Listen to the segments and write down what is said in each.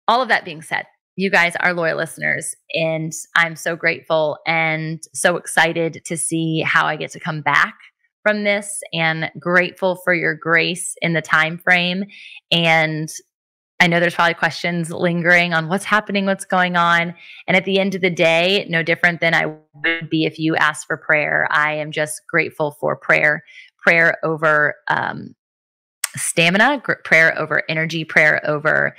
all of that being said, you guys are loyal listeners, and I'm so grateful and so excited to see how I get to come back from this, and grateful for your grace in the time frame. And I know there's probably questions lingering on what's happening, what's going on. And at the end of the day, no different than I would be if you asked for prayer. I am just grateful for prayer over stamina, prayer over energy, prayer over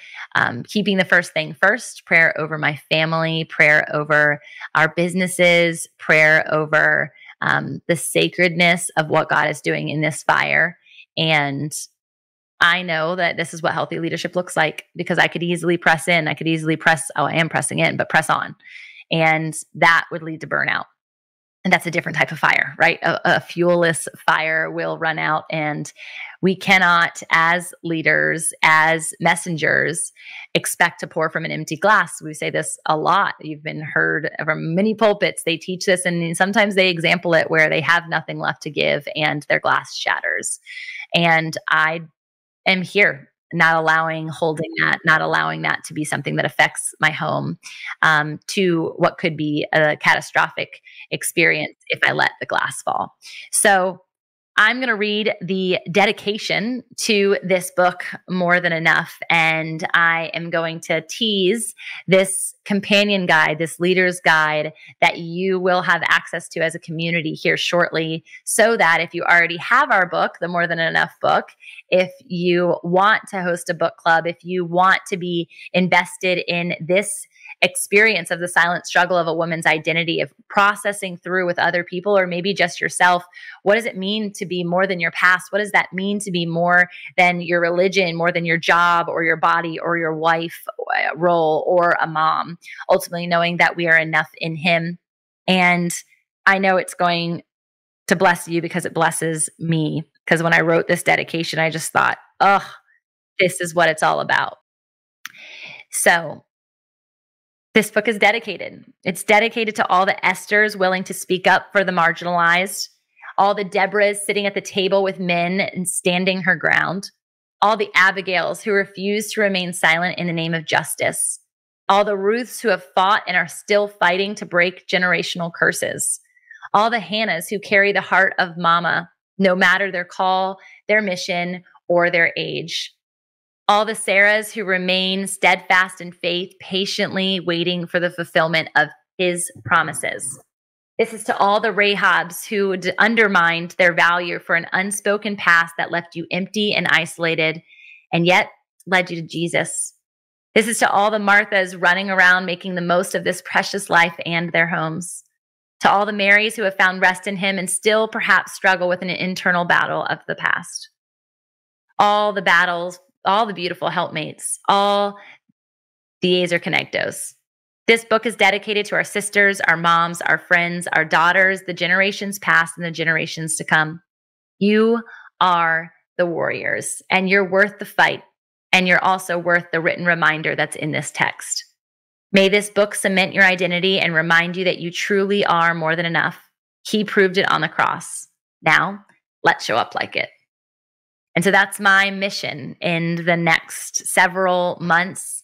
keeping the first thing first, prayer over my family, prayer over our businesses, prayer over the sacredness of what God is doing in this fire. And I know that this is what healthy leadership looks like, because I could easily press in. I could easily I am pressing in, but press on. And that would lead to burnout. And that's a different type of fire, right? A fuelless fire will run out. And we cannot, as leaders, as messengers, expect to pour from an empty glass. We say this a lot. You've been heard from many pulpits. They teach this, and sometimes they example it where they have nothing left to give and their glass shatters. And I am here, not allowing that to be something that affects my home, to what could be a catastrophic experience if I let the glass fall. So I'm going to read the dedication to this book, More Than Enough, and I am going to tease this companion guide, this leader's guide that you will have access to as a community here shortly, so that if you already have our book, the More Than Enough book, if you want to host a book club, if you want to be invested in this experience of the silent struggle of a woman's identity, of processing through with other people, or maybe just yourself, what does it mean to be more than your past? What does that mean to be more than your religion, more than your job or your body or your wife role or a mom? Ultimately knowing that we are enough in Him. And I know it's going to bless you because it blesses me. Because when I wrote this dedication, I just thought, this is what it's all about. So this book is dedicated. It's dedicated to all the Esthers willing to speak up for the marginalized, all the Deborahs sitting at the table with men and standing her ground, all the Abigails who refuse to remain silent in the name of justice, all the Ruths who have fought and are still fighting to break generational curses, all the Hannahs who carry the heart of Mama, no matter their call, their mission, or their age. All the Sarahs who remain steadfast in faith, patiently waiting for the fulfillment of His promises. This is to all the Rahabs who undermined their value for an unspoken past that left you empty and isolated, and yet led you to Jesus. This is to all the Marthas running around making the most of this precious life and their homes. To all the Marys who have found rest in Him and still perhaps struggle with an internal battle of the past. All the battles, all the beautiful helpmates, all the Azer Connectos. This book is dedicated to our sisters, our moms, our friends, our daughters, the generations past and the generations to come. You are the warriors, and you're worth the fight, and you're also worth the written reminder that's in this text. May this book cement your identity and remind you that you truly are more than enough. He proved it on the cross. Now, let's show up like it. And so that's my mission in the next several months.